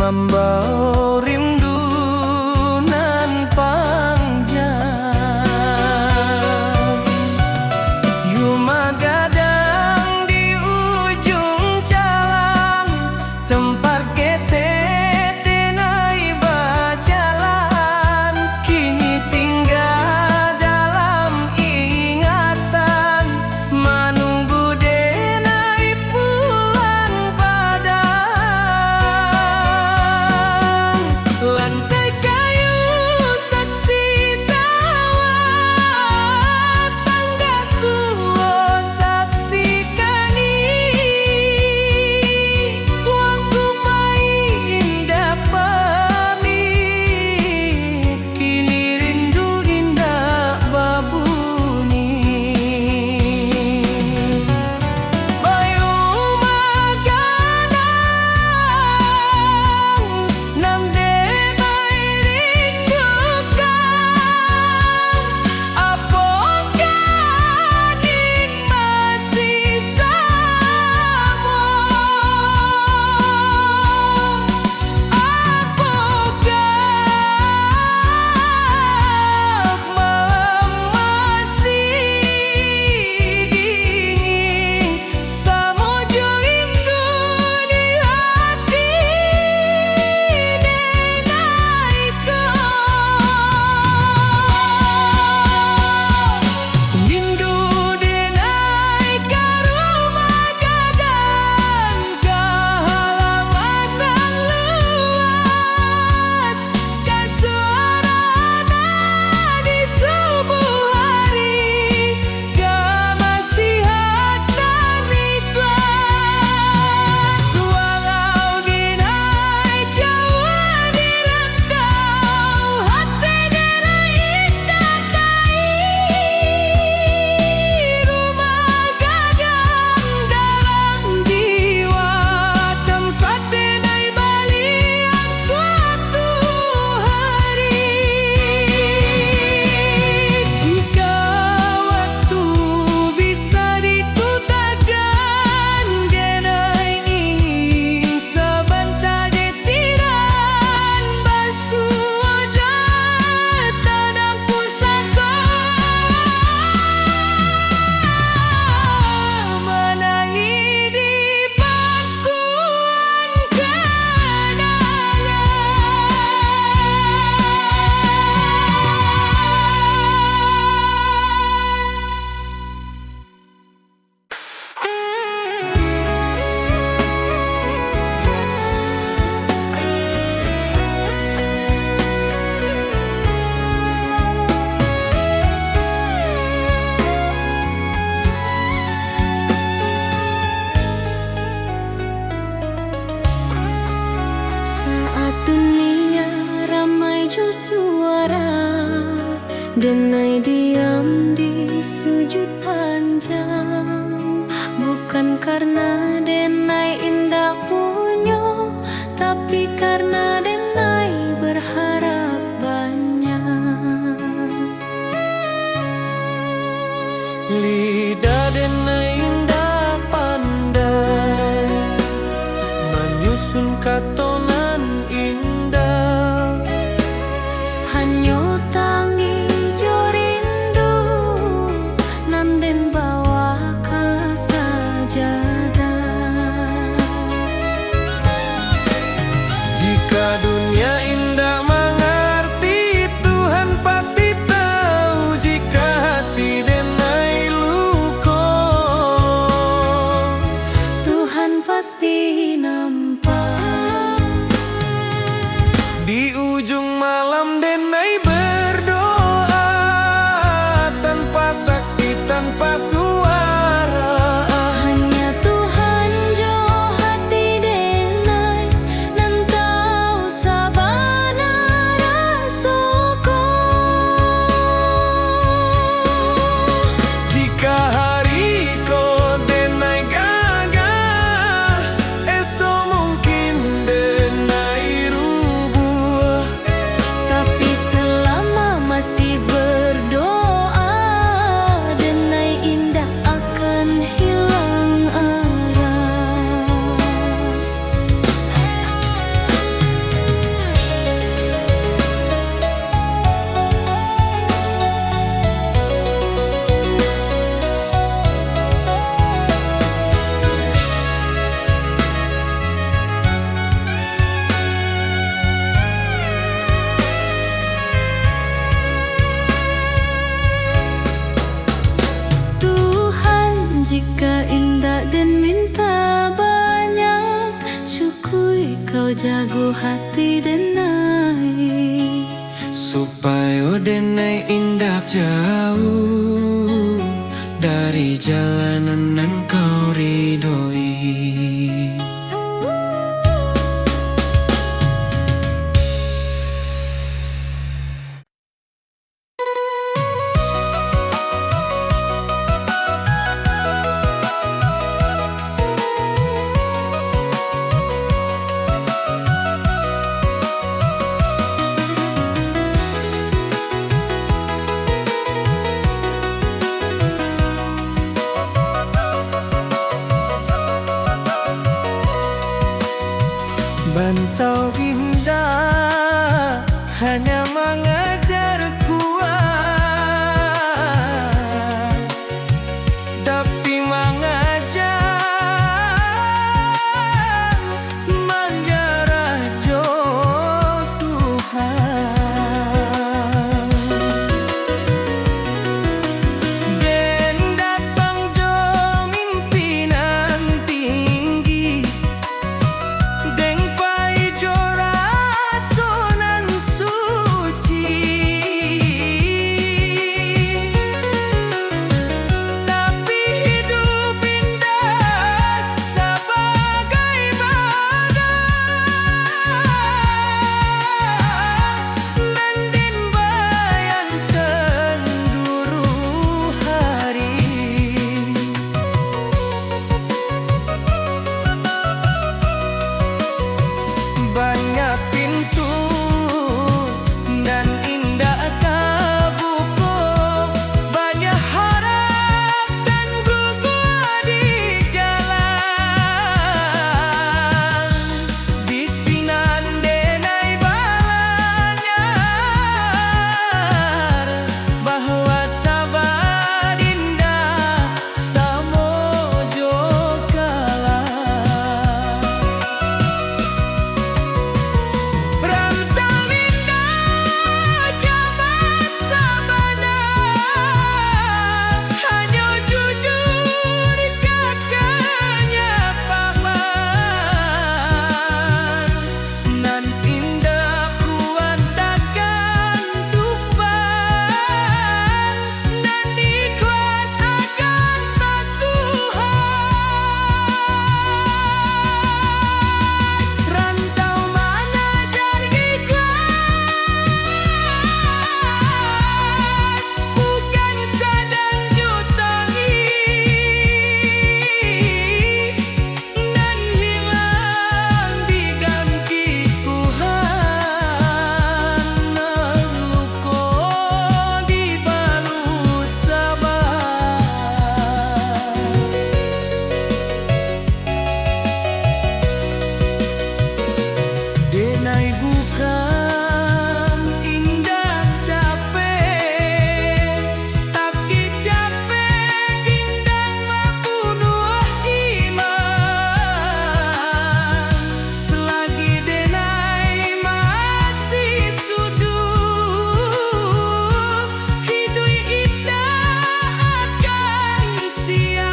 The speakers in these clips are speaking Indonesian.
Mambau rindu nan panjang, Yuma gadang di ujung jalan, tempat kita tenai berjalan, kini tinggal dalam ingatan, menunggu denai pulang padang. Lantai kayu saksi tawat, tangga tua saksikan waktu main indah pamit, kini rindu indah babuni. Bayu magadang nam suara, denai diam di sujud panjang. Bukan karena denai indah punya, tapi karena denai berharap banyak. Lidah denai indah pandai menyusun katonan indah, hanyo tangi jo rindu nanden bawa ke sajadah. Jika dunia indah mengerti, Tuhan pasti tahu. Jika hati denai luka, Tuhan pasti nampak. Di ujung malam denai berdoa, tanpa saksi, tanpa suara. Hanya Tuhan jo hati denai, nan tahu sabana rasoko. Jika hari ko denai gagah, esok mungkin denai rubuh. Tapi dan minta banyak, cukui kau jago hati denai, supaya denai indah jauh dari jalanan yang kau ridhoi. Bantau indah hanya mengajar kuat, tapi mengajar menjarah jo Tuhan. Den datang jo mimpinan tinggi, deng banyak pintu dan indah kabuku, banyak harap dan gugur di jalan. Bisinan denai balanyar bahwa sabar indah samojo kalah. Denai bukan indah capek, tapi capek indah membunuh iman. Selagi denai masih sudut, hidup indah akan sia-sia.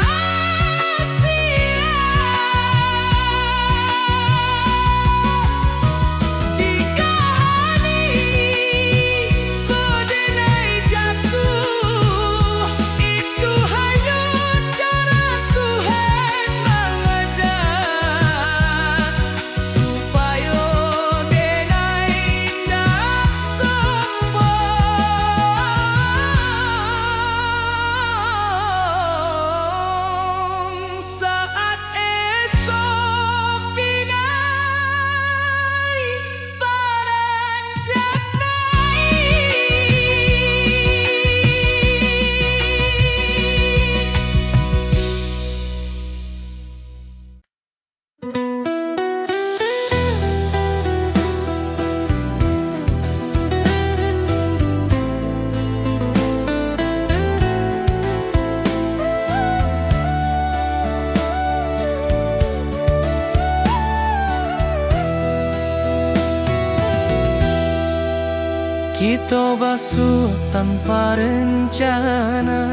Kita basuh tanpa rencana,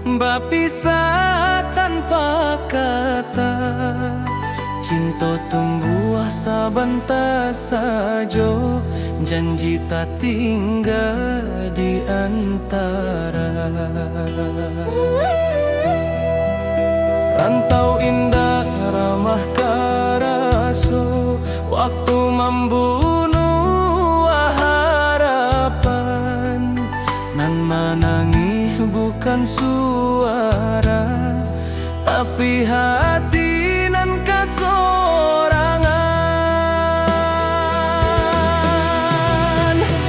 berpisah tanpa apa kata cinta tumbuh sabanta sajo, janji tak tinggal di antara. Rantau indah ramah karaso, waktu membunuh harapan. Nan menangis bukan suara, tapi hati nan kasorangan.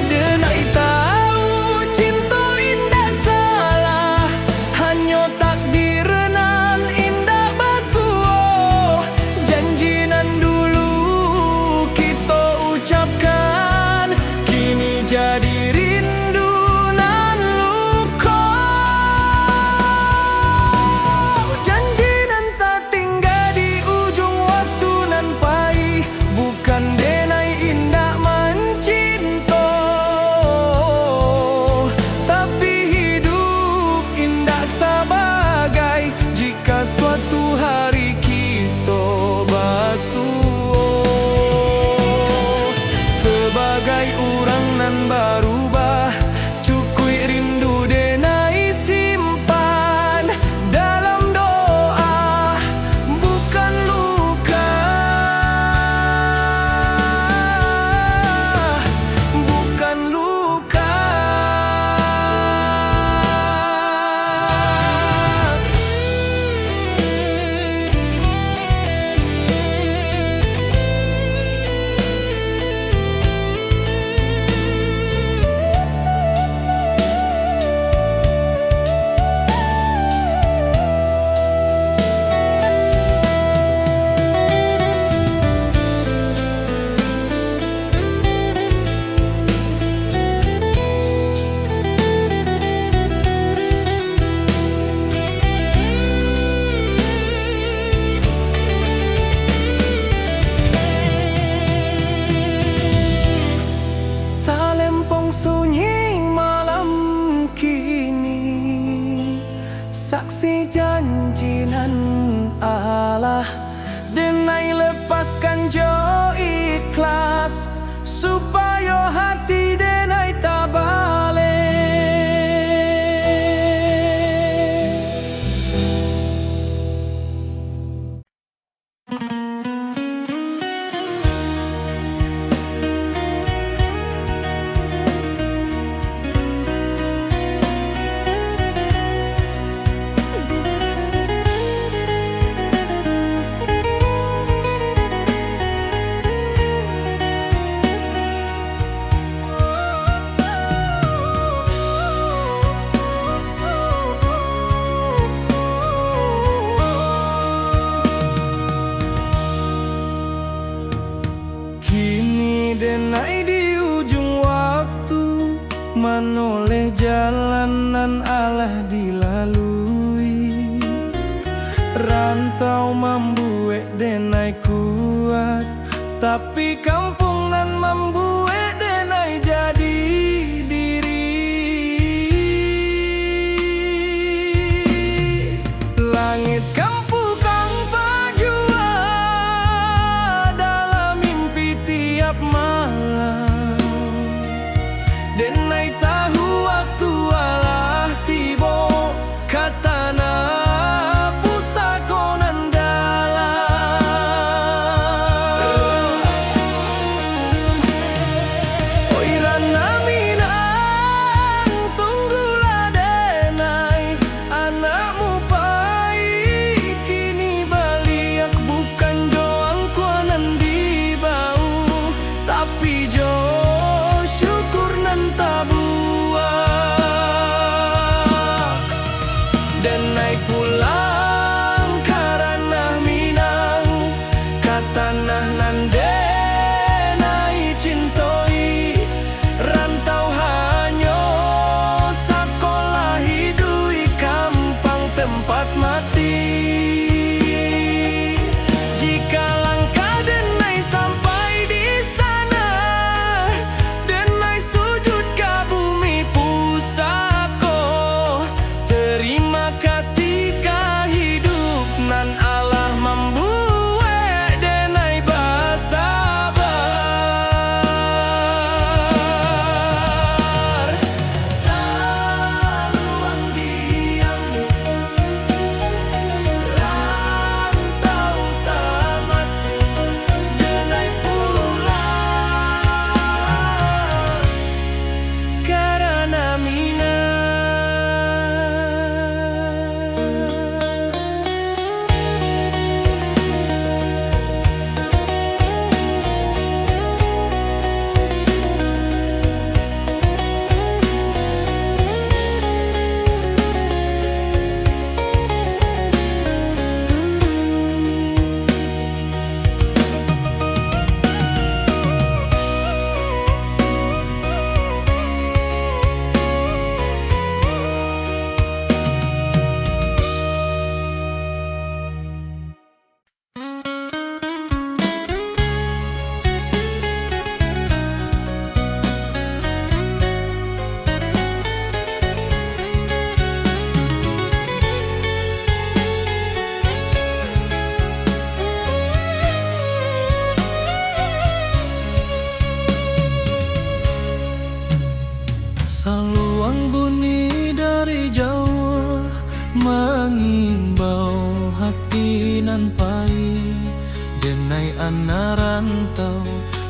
Denai tahu cinta indah salah, hanya takdir nan indah basuh. Janji nan dulu kita ucapkan, kini jadi rindu nan luka. Janji nan tak tinggal di ujung waktu nan pahit, bukan denai indah mencinta, tapi hidup indah sebagai jika suatu hari kita basuh. Sebagai orang nan berubah, cukui rindu denai simpan dalam doa, bukan luka, bukan luka. Talempong sunyi malam kini, saksi janji nan Allah. Denai lepaskan jo ikhlas, supaya hati denai tak balik. Kini denai di ujung waktu, menoleh jalanan Allah dilalui. Rantau membuat denai kuat, tapi kampung nan membuat denai jadi diri. Langit kampu kang pajua dalam mimpi tiap malam. Denai tahu waktu Allah tiba, katana pusaka nan dalam. Oi rana minang, tunggulah denai, anakmu baik kini baliak, bukan joang kuanan di bau, tapi jo syukur nan tabuak. Denai pulang karena minang, katanah nan denai cintoi. Ran Saluang bunyi dari jauh mengimbau hati nan pahit. Denai anak rantau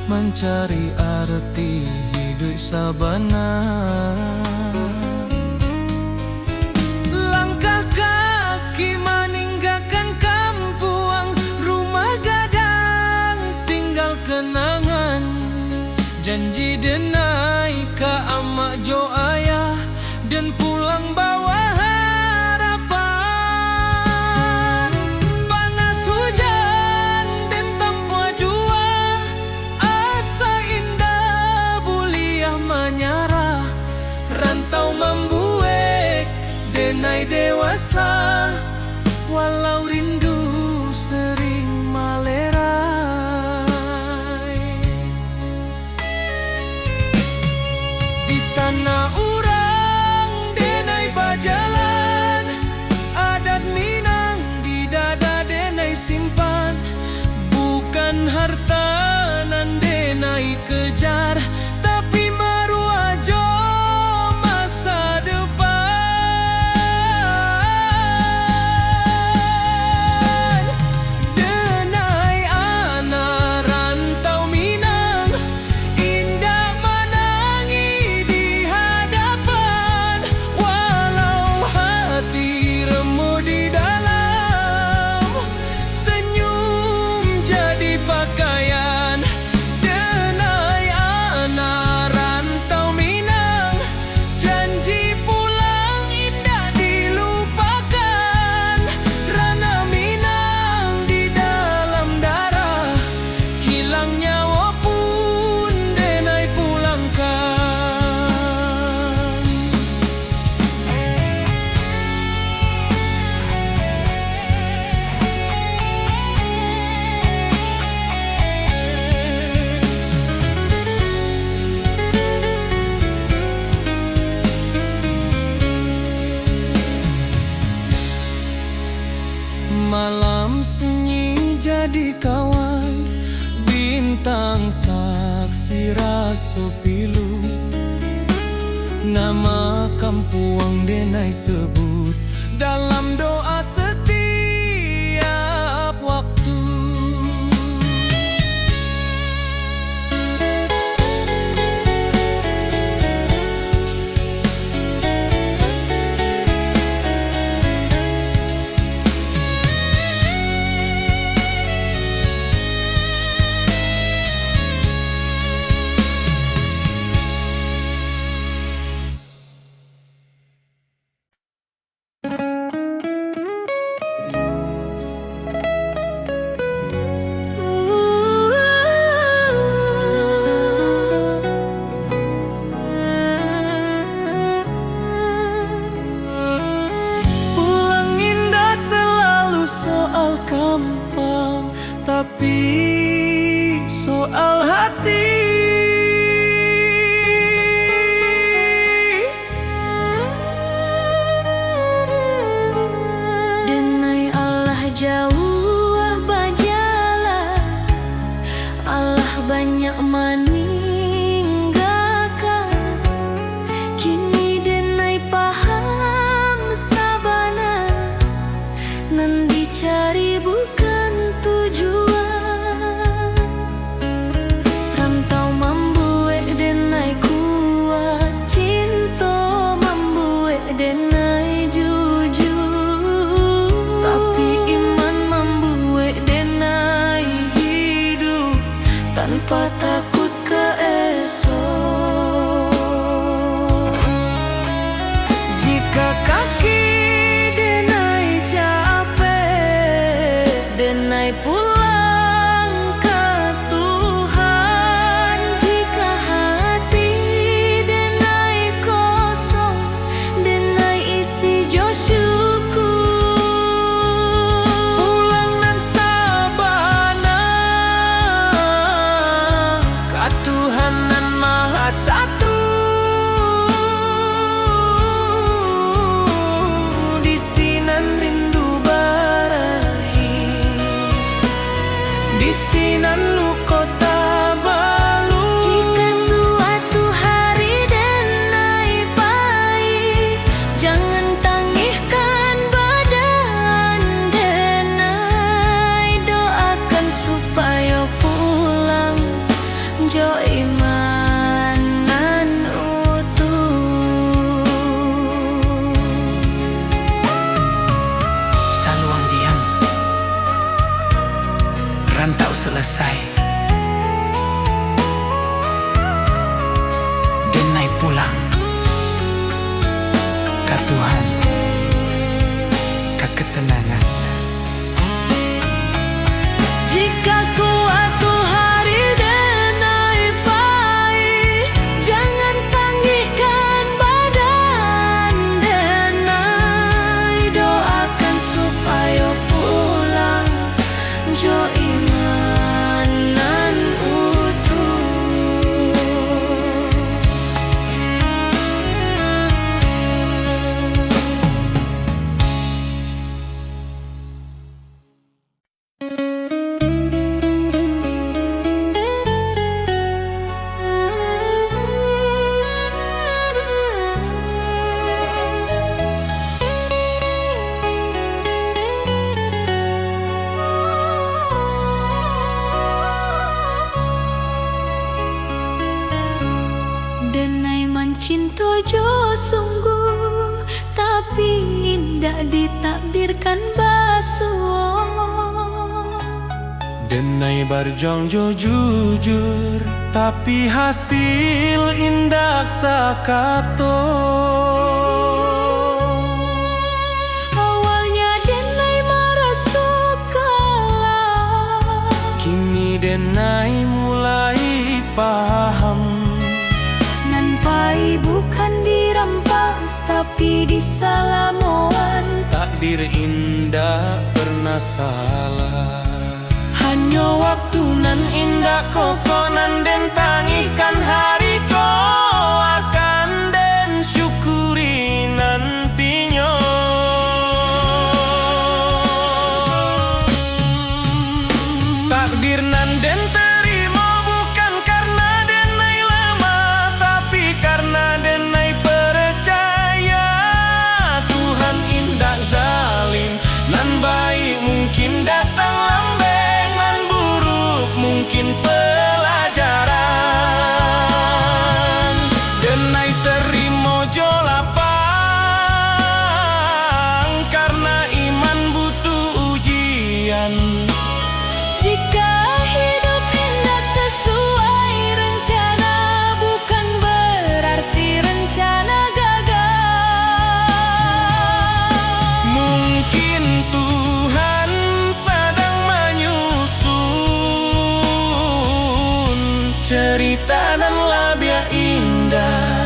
mencari arti hidup sabana. Langkah kaki meninggalkan kampung, rumah gadang tinggal kenangan. Janji denai ka amak jo ayah dan pulang bawa harapan. Panas hujan dan tanpa jua, asa indah buliah menyarah. Rantau membuat denai dewasa, walau rindu sering malerai. Di tanah urang denai bajalan, adat Minang di dada denai simpan. Bukan harta nan denai kejar, tapi maruah jo masa depan. Denai anak rantau Minang, indah menangi di hadapan. Walau hati remuk di dalam, senyum jadi pakaian. Denai anak rantau Minang, janji pulang indah dilupakan. Rana Minang di dalam darah, hilang nyawa pun denai pulangkan. Malam sunyi jadi kawan, bintang saksi raso pilu. Nama kampuang denai sebut dalam doa setiap waktu. Tuhan, ketenangan. Jika suatu hari denai pahit, jangan tangihkan badan denai. Doakan supaya pulang jo imanan utuh. Denai mencinta jo sungguh, tapi indah ditakdirkan basuh. Denai berjuang jo jujur, tapi hasil indak sakato. Awalnya denai merasa kalah, Kini denai mulai paham. nampai bukan dirampas tapi disalamoan. Takdir indah pernah salah. Hanya waktu nan indah kokonan den tangihkan hari ko akan den syukuri nantinya. Takdir nan den terima bukan karena denai lemah, tapi karena denai percaya Tuhan indah zalim. Nan baik mungkin datang lambeng, nan buruk mungkin pelajaran. Denai terima jo lapang, karena iman butuh ujian. Jika hidup hendak sesuai rencana, bukan berarti rencana gagal. Mungkin Tuhan sedang menyusun cerita dan labia indah.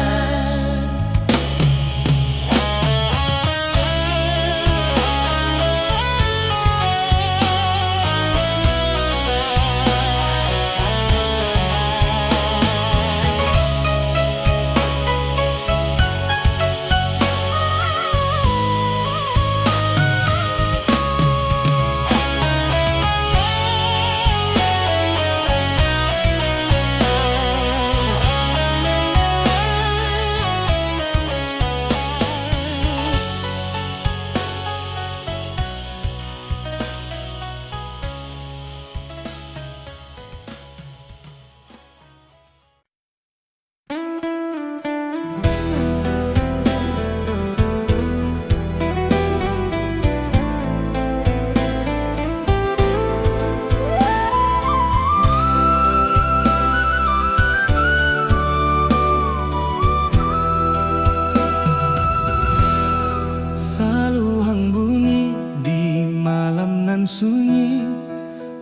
Saluang bunyi di malam nan sunyi,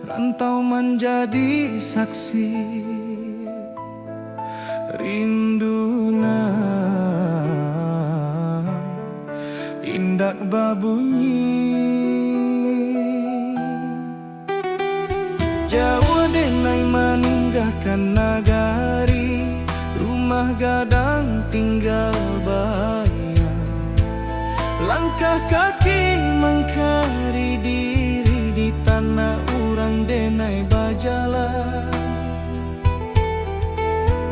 rantau menjadi saksi. Rinduna indak babunyi, jauh denai meninggalkan nagari, rumah gadang tinggal bayang. Langkah kaki mengkari diri di tanah urang denai bajalan.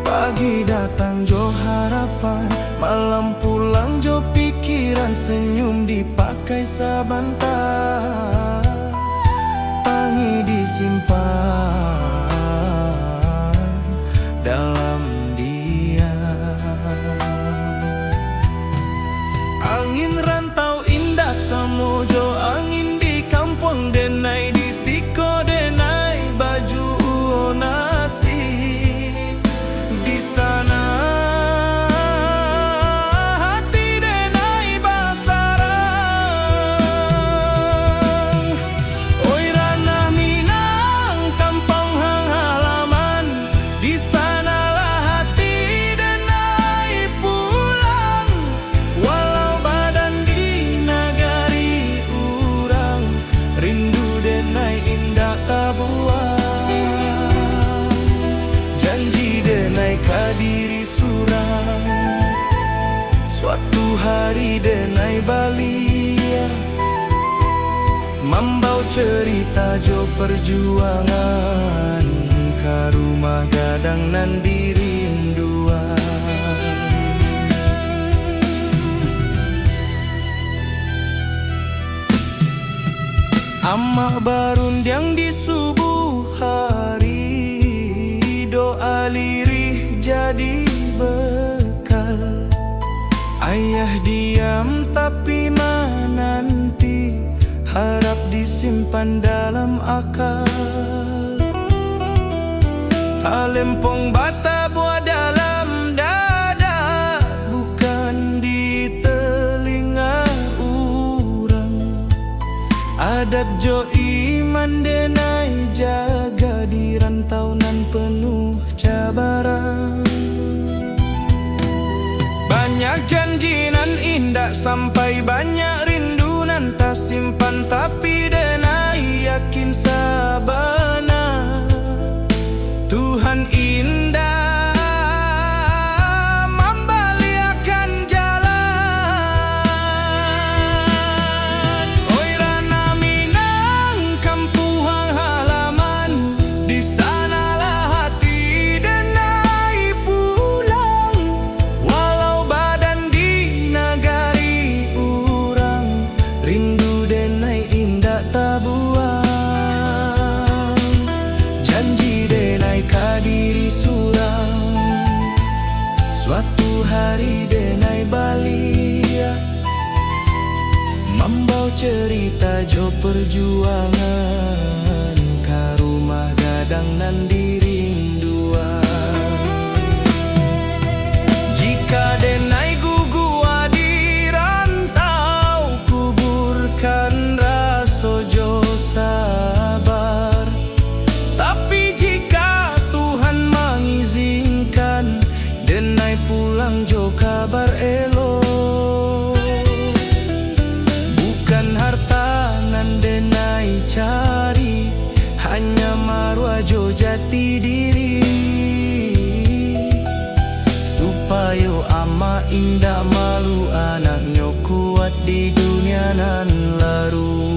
Pagi datang jo harapan, malam pulang jo pikiran, senyum dipakai sabantar, tangi disimpan dalam diam. Angin rantau indak samojo, angin di kampung denai di siko denai baju nasi. Di sana hati denai surang. Suatu hari denai balia membau cerita jo perjuangan ka rumah gadang nan dirinduan. Amah barundiang di subuh hari, doa lirih jadi bekal. Ayah diam tapi menanti, harap disimpan dalam akal. Talempong bata buat dalam dada, bukan di telinga urang. Adat jo iman denai jaga di rantau nan penuh cabaran. Banyak janji nan indah sampai banyak rindu nan tak simpan, tapi denai yakin sabana Tuhan indah membaliakan jalan. Oi Rana Minang kampung halaman, di sanalah hati denai pulang. Walau badan di nagari urang, rindu denai indah tak buang. Janji denai kadiri surang, suatu hari denai balia membau cerita jo perjuangan ka rumah gadang nan dirinduan. Jika denai gugua di rantau, kuburkan raso jo sabar. Tapi jika Tuhan mengizinkan, denai pulang jo kabar elok. Bukan harta nan denai cari, hanya marwah jo jati diri. Supaya ama indah malu anaknya kuat di dunia nan laru.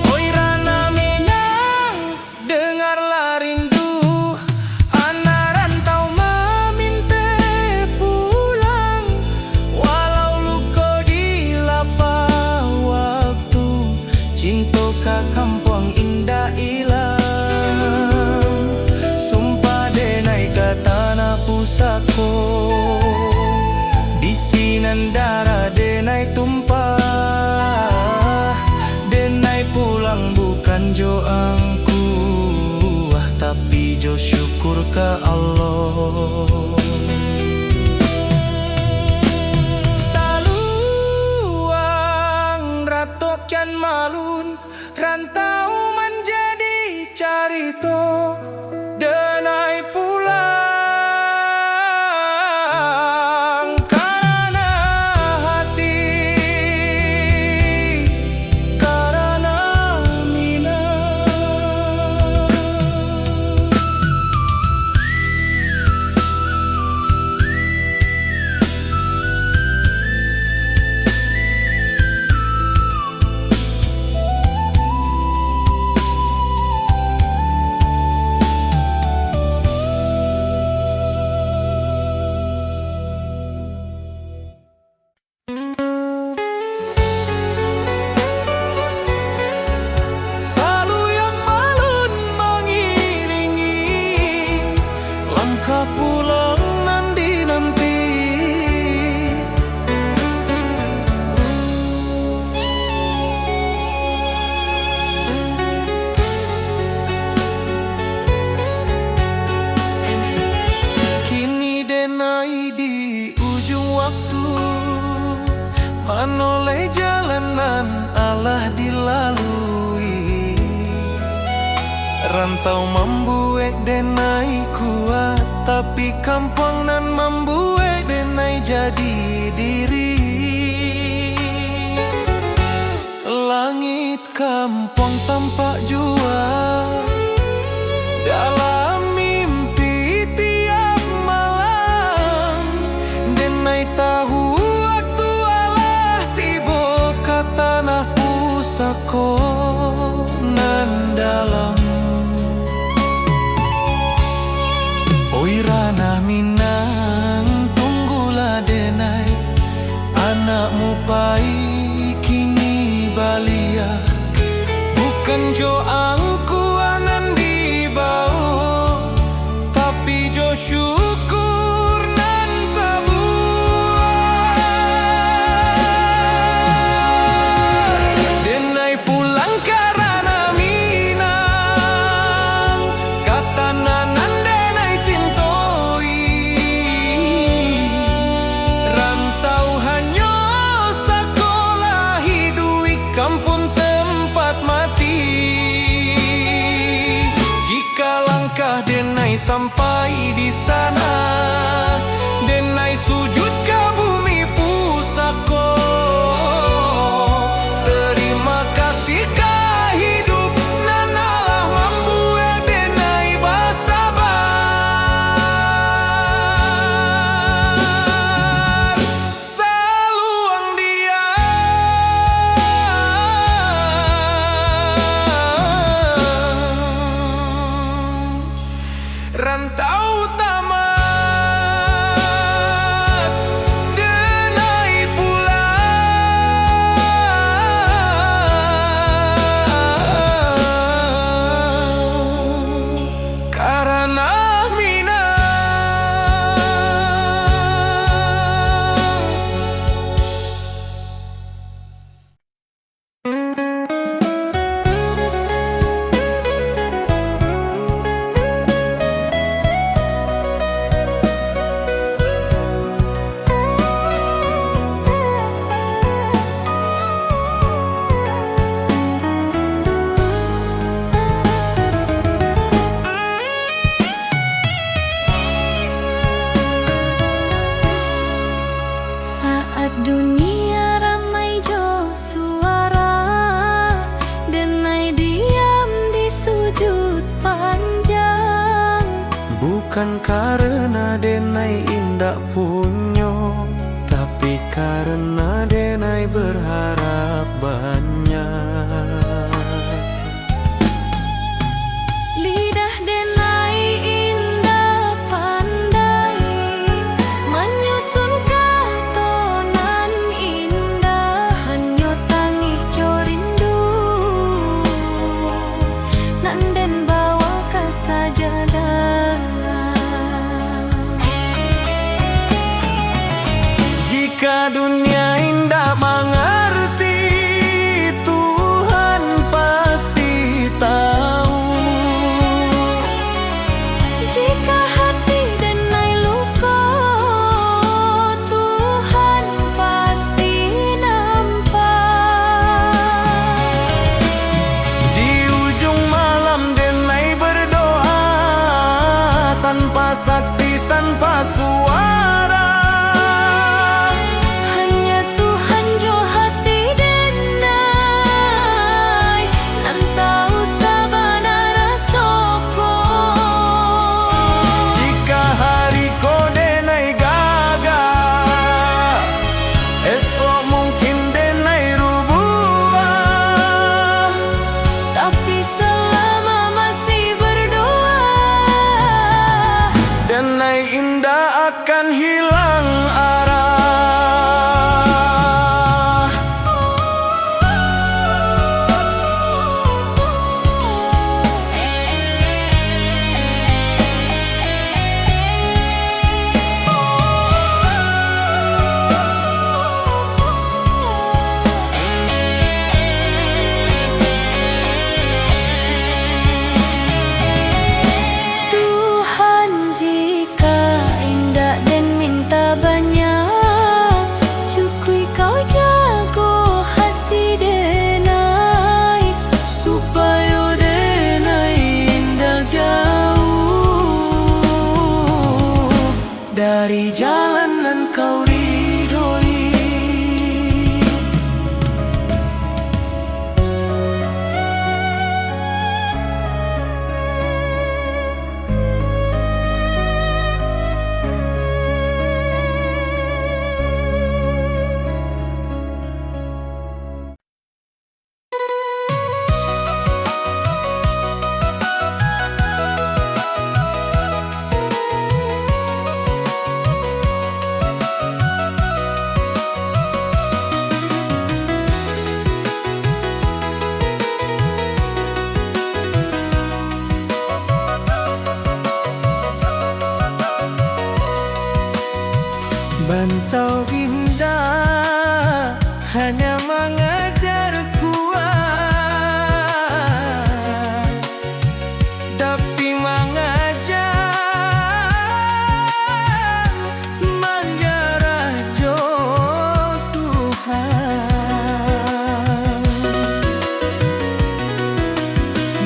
Oi Rana Minang, dengarlah rindu anak rantau meminta pulang. Walau luka di lapar waktu, cinta ka kampung indah ilang. Sumpah denai ka tanah pusako, di sinan darah denai tumpah. Denai pulang bukan jo angku, tapi jo syukur ke Allah. Saluang ratokian malun, rantau menjadi carito. Denai pulang karena hati, karena Minang. Salu yang malun mengiringi langkah pulang nan dinanti. Kini denai di ujung waktu, menoleh jalanan Allah dilalui. Rantau membuat denai kuat, tapi kampung nan membuat denai jadi diri. Langit kampung tampak jua, dalam mimpi sampai di sana. Denai sujud ke bumi pusako, terima kasih ka hidup nan Allah membuat denai basabar. Saluang dia rantau tamat denai pulang karena Saat dunia ramai jo suara, denai diam di sujud panjang. bukan karena denai indak punyo, tapi karena denai berharap banyak. Lidah denai indah pandai menyusun katonan indah, hanyo tangih jo rindu nan den bawa ka sajadah. Jika dunia indah mengerti, Tuhan pasti tahu. Jika hati denai luka, Tuhan pasti nampak. Di ujung malam denai berdoa, tanpa saksi, tanpa suara. Hanya Tuhan jo hati denai, nan tahu sabana rasoko. Jika hari ko denai gagal, esok mungkin denai rubah. Tapi selama masih berdoa, Denai indah akan hilang arah. Tuhan jika indah dan minta banyak, cukui kau jago hati denai, Supaya denai indah jauh dari jalan nan kau ridhoi. Bantau indah hanya mengejar kuat, tapi mengajar menjarah jo Tuhan.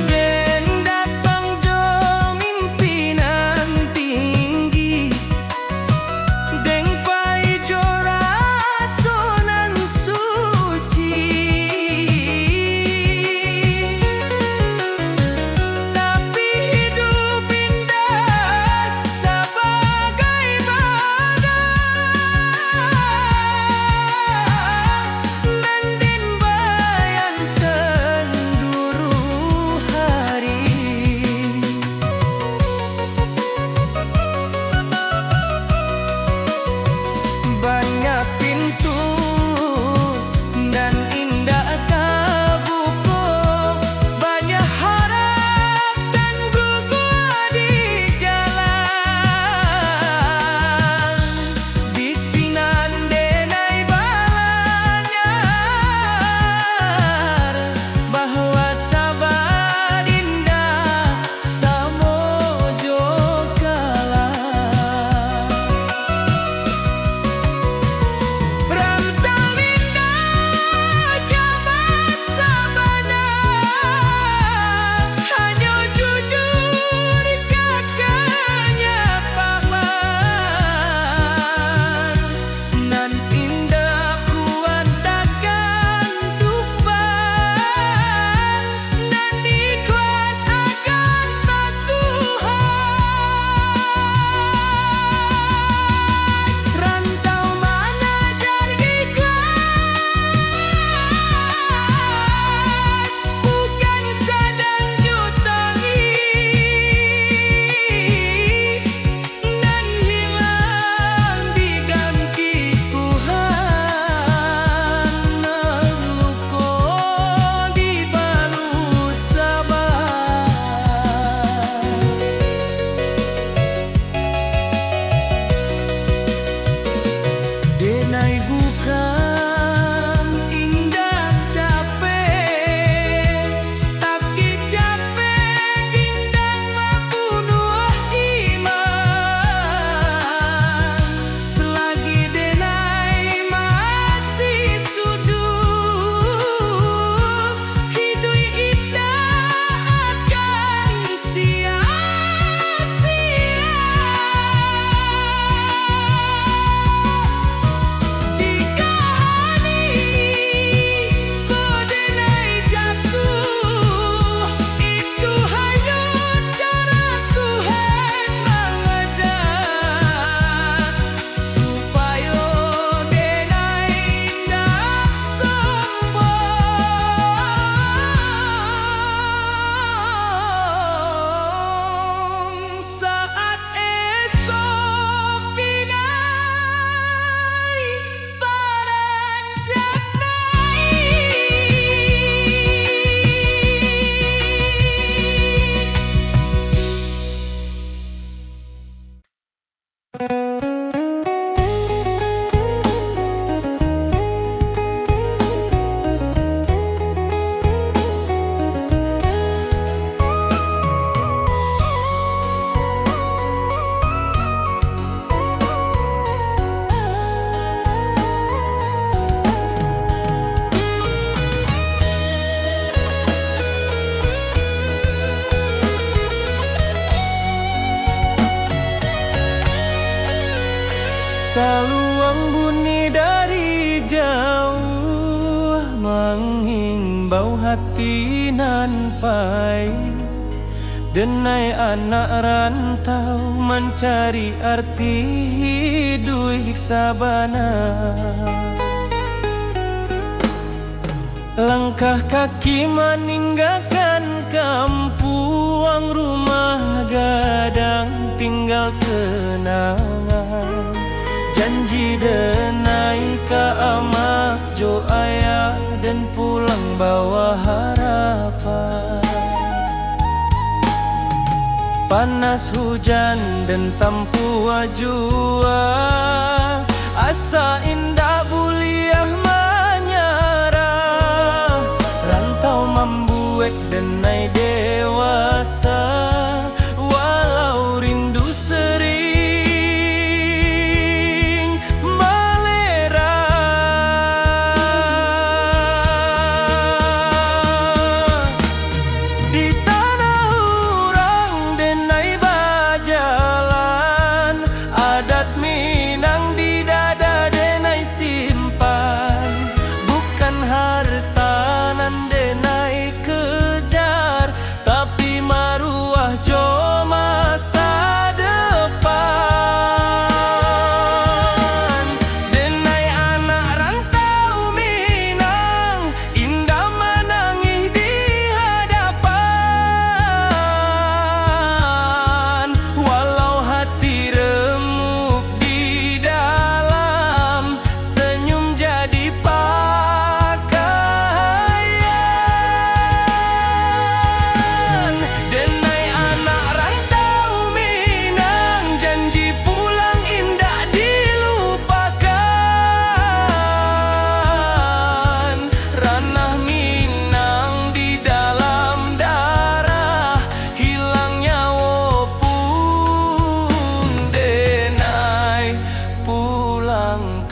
Den datang jo mimpinan, Saluang bunyi dari jauh, menghimbau hati nan pai. Denai anak rantau mencari arti hidup sabana. Langkah kaki meninggalkan kampung, rumah gadang tinggal kenangan. Janji denai ke amak jo ayah dan pulang bawa harapan. Panas hujan dan tampua jua, asa indah buliah menyerah. Rantau membuat denai dewasa, walau rindu sering melera. Di tanah urang denai bajalan, adat Minang di dada denai simpan. Bukan harta nan denai kejar, tapi maruah jo masa depan. Denai anak rantau Minang, indah menangis di hadapan. Walau hati remuk di dalam, senyum jadi pakaian. Denai anak rantau Minang, janji pulang indah dilupakan. Ranah Minang di dalam darah, hilang nyawa pun denai pulangkan.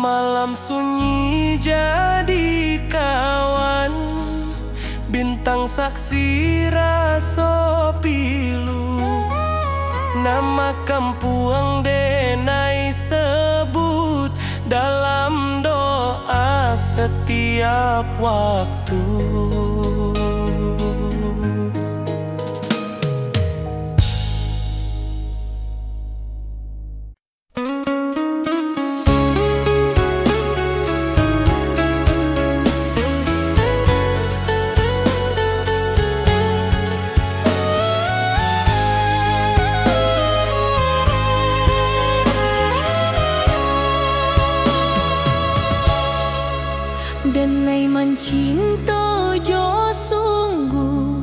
Malam sunyi jadi kawan, bintang saksi raso pilu. Nama kampung denai sebut dalam doa setiap waktu. Denai mencinta jo sungguh,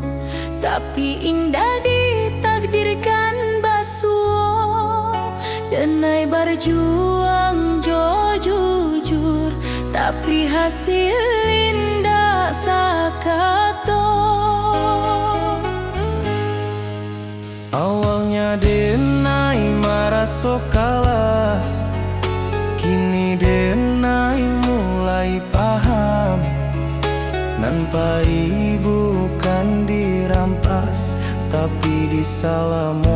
tapi indah ditakdirkan basuh. Denai berjuang jo jujur, tapi hasil indah sakato. Awalnya denai maraso kalah, kini denai mulai paham. Nampai bukan dirampas, tapi disalamon.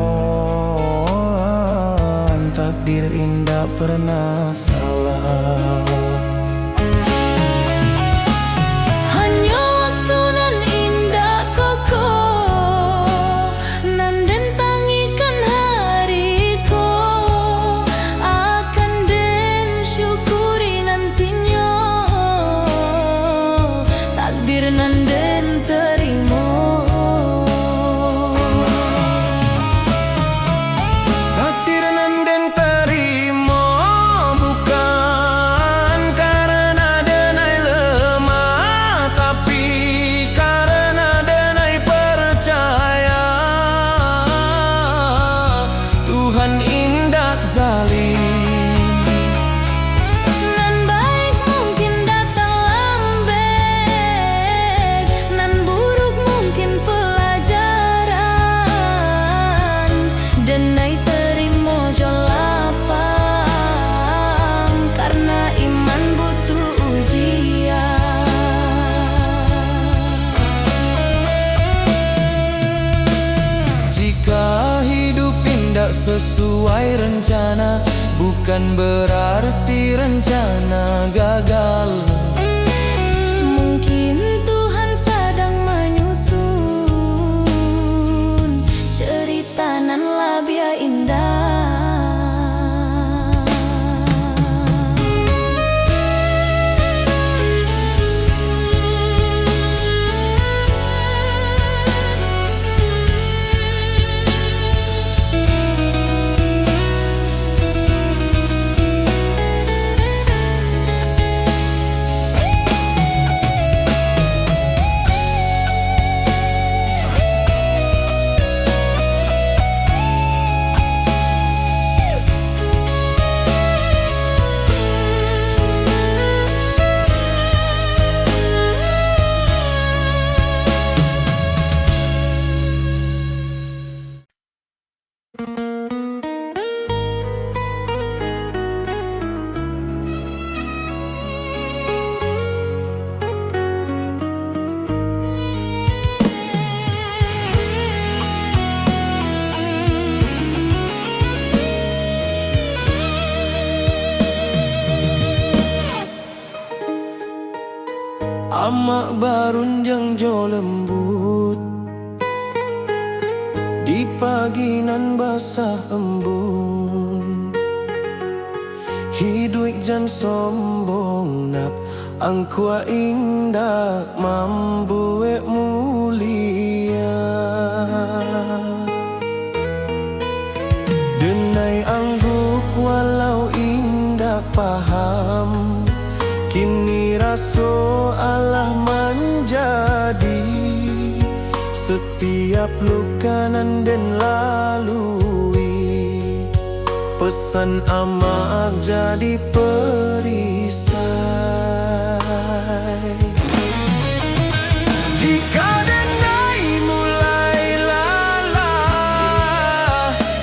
Takdir indah pernah salah. Hanya waktu nan indah kokoh, nan den tangikan hariku, akan den syukuri nantinya. Takdir nan den terima, Takdir nan den terima, bukan sesuai rencana, bukan berarti rencana gagal. Mungkin Tuhan sedang menyusun cerita nan lebih indah. Amak barun yang jo lembut di pagi nan basah embun. Hidup jan sombong nak angkua indah mambu mulia. Denai angguk walau indah paham, kini raso Allah menjadi setiap luka nan den lalui. Pesan amak jadi perisai. Jika denai mulai lalah,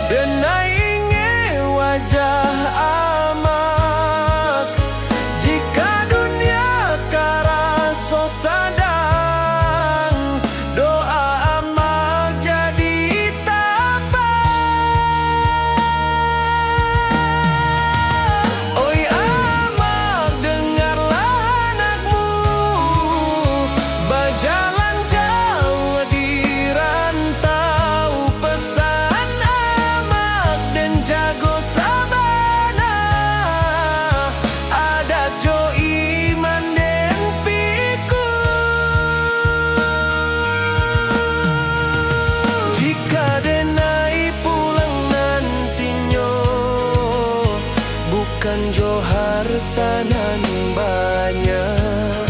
denai inge wajah amak. Jika dunia karaso sadang, doa amak jadi tapak. Oi amak, dengarlah anakmu berjalan jauh di rantau. Pesan amak dan jago sabana, ada jo iman den piku. Jika denai pulang nantinya, bukan jo harta nan banyak.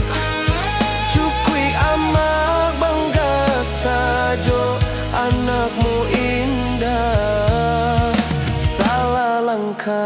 Cukui amak bangga sajo, anakmu indah salah langkah.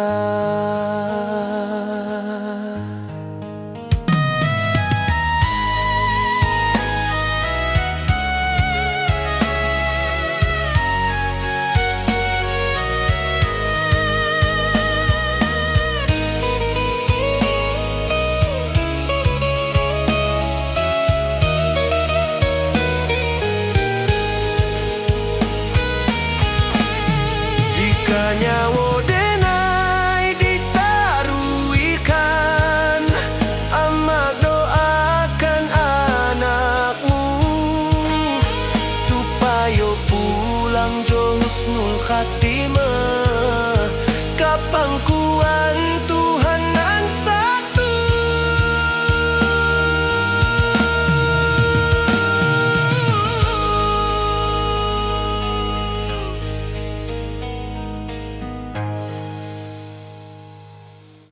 Jika nyawa denai ditaruikan, amak doakan anakmu supaya pulang jo husnul khatimah, kapangkuan